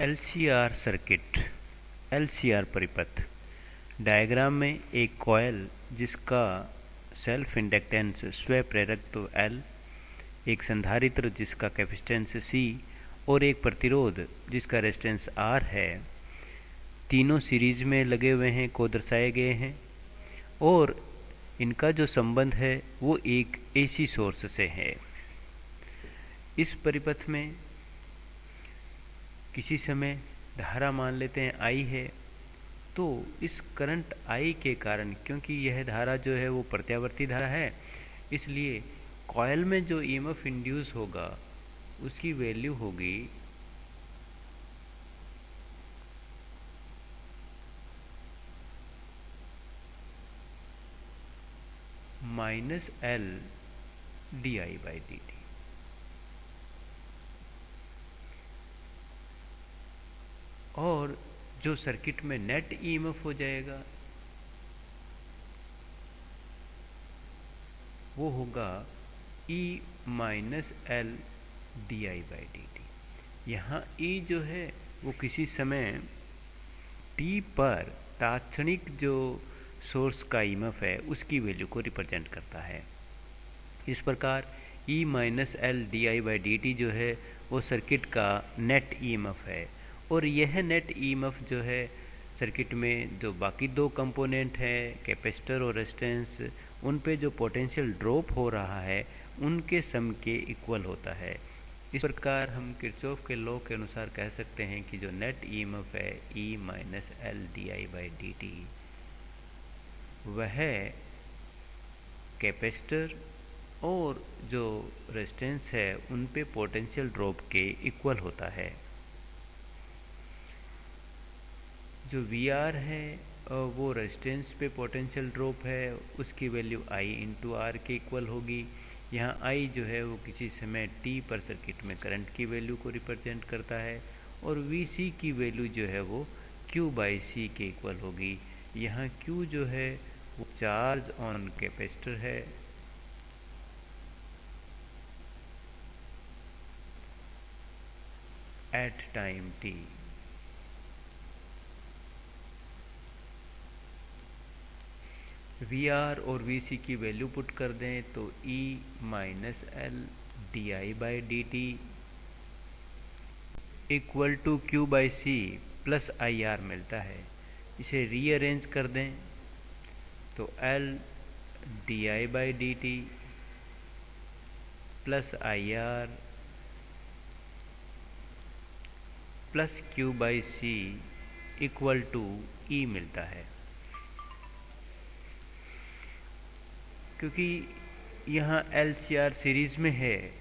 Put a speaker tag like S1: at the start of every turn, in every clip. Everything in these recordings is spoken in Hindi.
S1: LCR सर्किट, LCR परिपथ डायग्राम में एक कॉयल जिसका सेल्फ इंडक्टेंस स्व प्रेरक तो L, एक संधारित्र जिसका कैपेसिटेंस C और एक प्रतिरोध जिसका रेजिस्टेंस R है, तीनों सीरीज में लगे हुए हैं को दर्शाए गए हैं और इनका जो संबंध है वो एक AC सोर्स से है। इस परिपथ में किसी समय धारा मान लेते हैं I है, तो इस करंट I के कारण, क्योंकि यह धारा जो है वो प्रत्यावर्ती धारा है, इसलिए कॉयल में जो EMF इंड्यूस होगा उसकी वैल्यू होगी -L di/dt। और जो सर्किट में नेट EMF हो जाएगा वो होगा E - L di/dt। यहाँ E जो है वो किसी समय t पर तात्क्षणिक जो सोर्स का EMF है उसकी वैल्यू को रिप्रेजेंट करता है। इस प्रकार E - L di/dt जो है वो सर्किट का नेट EMF है और यह नेट EMF जो है सर्किट में जो बाकी दो कंपोनेंट हैं कैपेसिटर और रेजिस्टेंस, उन पे जो पोटेंशियल ड्रॉप हो रहा है उनके सम के इक्वल होता है। इस प्रकार हम किरचॉफ के लॉ के अनुसार कह सकते हैं कि जो नेट EMF है E - L di/dt वह कैपेसिटर और जो रेजिस्टेंस है उन पे पोटेंशियल ड्रॉप के इक्वल होता है। जो VR है वो रेजिस्टेंस पे पोटेंशियल ड्रॉप है, उसकी वैल्यू I × R के इक्वल होगी। यहाँ I जो है वो किसी समय t पर सर्किट में करंट की वैल्यू को रिप्रेजेंट करता है और Vc की वैल्यू जो है वो Q/C के इक्वल होगी। यहाँ Q जो है वो चार्ज ऑन कैपेसिटर है एट टाइम t। VR और Vc की वैल्यू पुट कर दें तो E - L di/dt equal to Q/C plus IR मिलता है। इसे रीअरेंज कर दें तो L di/dt plus IR plus Q/C equal to E मिलता है। क्योंकि यहाँ LCR सीरीज में है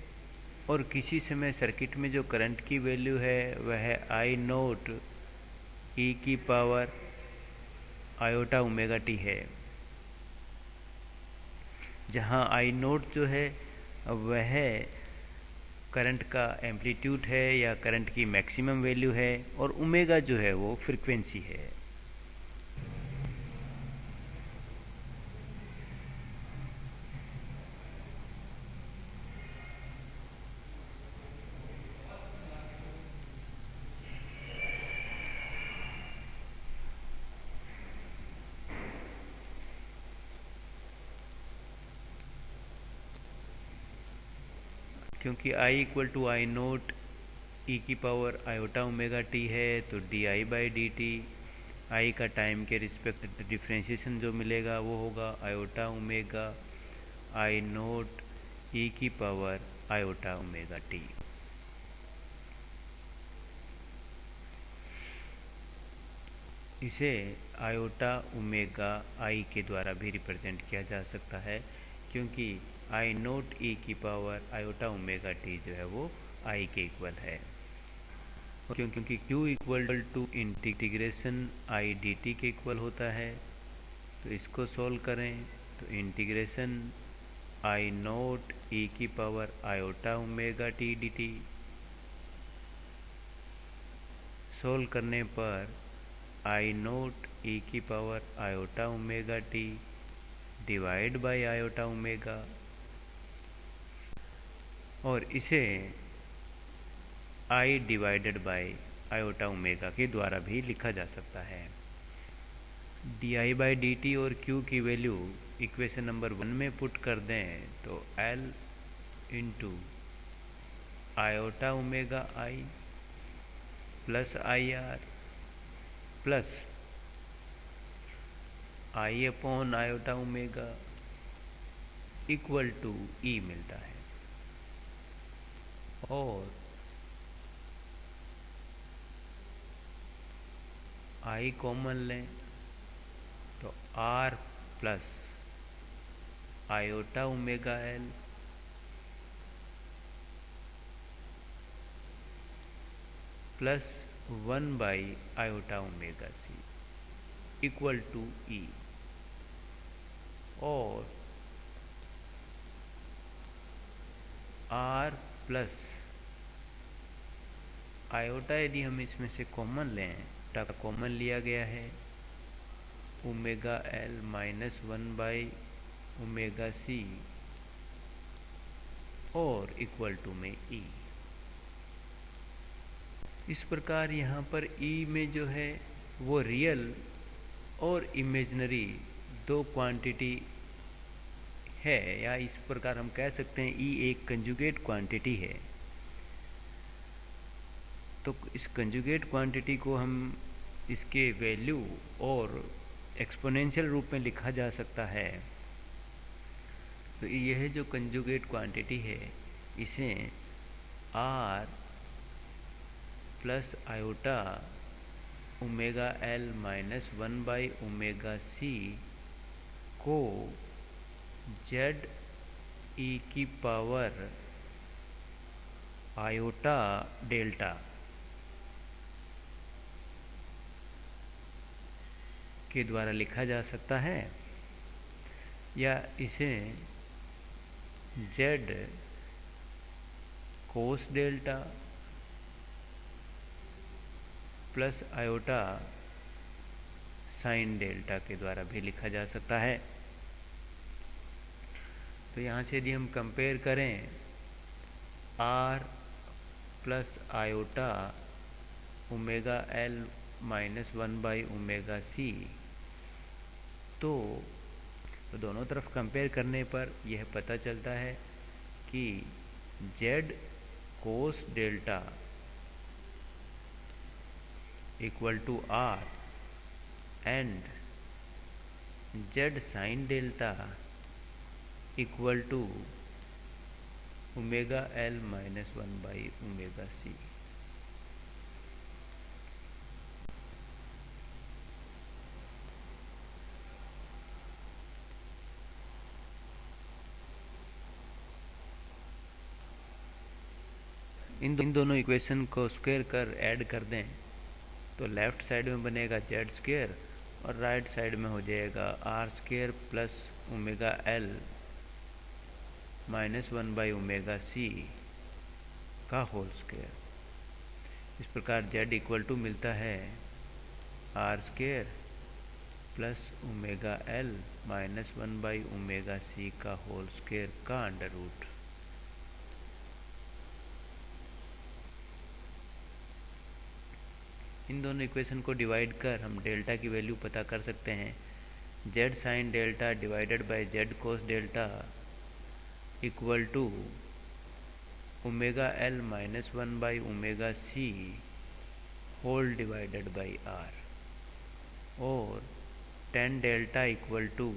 S1: और किसी समय सर्किट में जो करंट की वैल्यू है वह I0 e⁻∗ωt है, जहाँ I0 जो है वह करंट का एम्पलीट्यूड है या करंट की मैक्सिमम वैल्यू है और ओमेगा जो है वो फ्रीक्वेंसी है। क्योंकि I = I0 e⁻∗ωt है तो di/dt I का टाइम के रिस्पेक्ट डिफ्रेंशिएशन जो मिलेगा वो होगा I⁻I0 e⁻∗ωt। इसे I⁻I के द्वारा भी रिप्रेजेंट किया जा सकता है क्योंकि I0 e⁻∗ωt जो है वो I के इक्वल है। क्योंकि Q = इंटीग्रेशन I dt के इक्वल होता है, तो इसको सोल्व करें तो integration I0 e⁻∗ωt dt solve करने पर I0 e⁻∗ωt divide by I⁻ और इसे I divided by iota omega के द्वारा भी लिखा जा सकता है। di/dt और q की वैल्यू इक्वेशन नंबर 1 में पुट कर दें तो L into iota omega i plus I R plus I upon iota omega equal to E मिलता है। और आई कॉमन लें तो R plus iota omega L plus 1 iota omega C equal to E। और R प्लस आयोटा यदि हम इसमें से कॉमन लें, टाका कॉमन लिया गया है, omega L minus 1 omega C और इक्वल टू में E। इस प्रकार यहाँ पर E में जो है वो रियल और इमेजिनरी दो क्वांटिटी है, या इस प्रकार हम कह सकते हैं E एक कंजुगेट क्वांटिटी है। तो इस कंजुगेट क्वांटिटी को हम इसके वैल्यू और एक्सपोनेंशियल रूप में लिखा जा सकता है। तो यह जो कंजुगेट क्वांटिटी है इसे R plus iota omega L minus 1 omega C को जेड ई की पावर आयोटा डेल्टा के द्वारा लिखा जा सकता है, या इसे Z cos delta plus iota sine delta के द्वारा भी लिखा जा सकता है। तो यहाँ से यदि हम कंपेयर करें R plus iota omega L minus 1 omega C, तो दोनों तरफ कंपेयर करने पर यह पता चलता है कि Z cos delta equal to R and Z sine delta equal to omega L minus 1 omega C। इन दोनों इक्वेशन को स्क्वायर कर ऐड कर दें तो लेफ्ट साइड में बनेगा जेड स्क्वायर और राइट साइड में हो जाएगा R square plus omega L minus 1 omega C का होल स्क्वायर। इस प्रकार जेड इक्वल टू मिलता है R square plus omega L minus 1 omega C का होल स्क्वायर का अंडर रूट। इन दोनों इक्वेशन को डिवाइड कर हम डेल्टा की वैल्यू पता कर सकते हैं। Z sine delta divided by Z cos delta equal to omega L minus 1 omega C whole divided by R, और tan delta equal to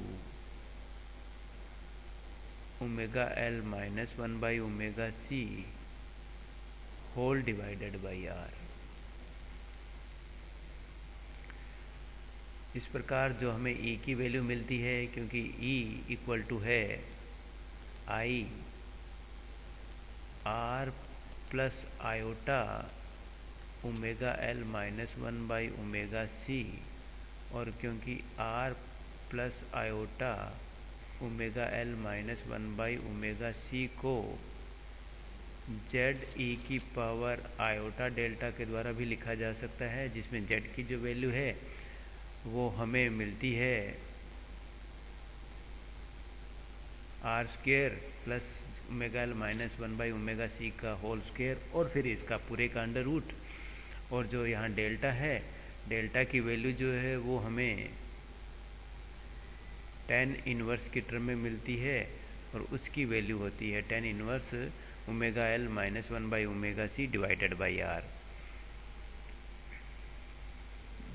S1: omega L minus 1 omega C whole divided by R. इस प्रकार जो हमें E की वैल्यू मिलती है, क्योंकि E इक्वल टू है I R plus iota omega L minus 1 omega C, और क्योंकि R plus iota omega L minus 1 omega C को जेड ई की पावर आयोटा डेल्टा के द्वारा भी लिखा जा सकता है, जिसमें जेड की जो वैल्यू है वो हमें मिलती है R square plus omega L minus 1 omega C का होल स्क्वेयर और फिर इसका पूरे का अंडर रूट। और जो यहाँ डेल्टा है, डेल्टा की वैल्यू जो है वो हमें tan इनवर्स की टर्म में मिलती है, और उसकी वैल्यू होती है tan inverse omega L minus 1/ओमेगा c डिवाइडेड बाई r,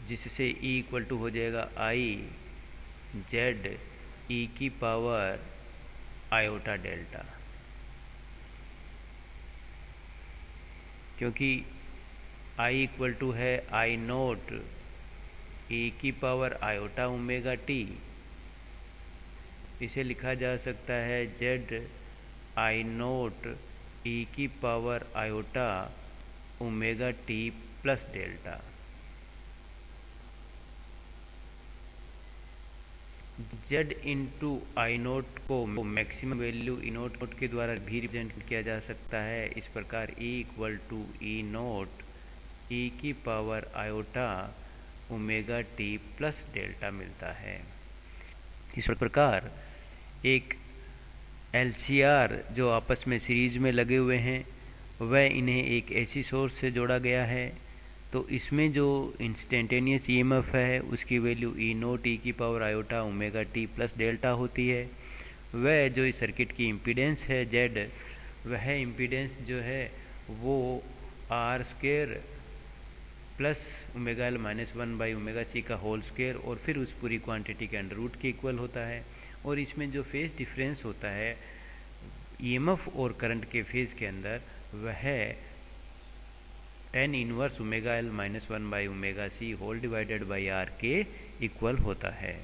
S1: जिससे E इक्वल टू हो जाएगा आई जेड ई की पावर आयोटा डेल्टा, क्योंकि I इक्वल टू है आई नोट ई की पावर आयोटा ओमेगा टी, इसे लिखा जा सकता है जेड आई नोट ई की power iota omega T plus delta. Z into I naught को मैक्सिमम वैल्यू ई नोट के द्वारा भी रिप्रेजेंट किया जा सकता है। इस प्रकार E equal to E naught E की power iota omega T plus delta मिलता है। इस प्रकार एक LCR जो आपस में सीरीज में लगे हुए हैं, वह इन्हें एक ऐसी सोर्स से जोड़ा गया है, तो इसमें जो इंस्टेंटेनियस EMF है उसकी वैल्यू ई नोट ई की power iota omega T plus delta होती है। वह जो इस सर्किट की इम्पीडेंस है जेड, वह इम्पीडेंस जो है वो R square plus omega L minus 1/ओमेगा c का होल स्क्वेयर और फिर उस पूरी क्वांटिटी के अंडर रूट के इक्वल होता है। और इसमें जो फेज डिफरेंस होता है EMF और करंट के फेज के अंदर, वह tan inverse omega L minus 1/ओमेगा c whole divided by r के इक्वल होता है।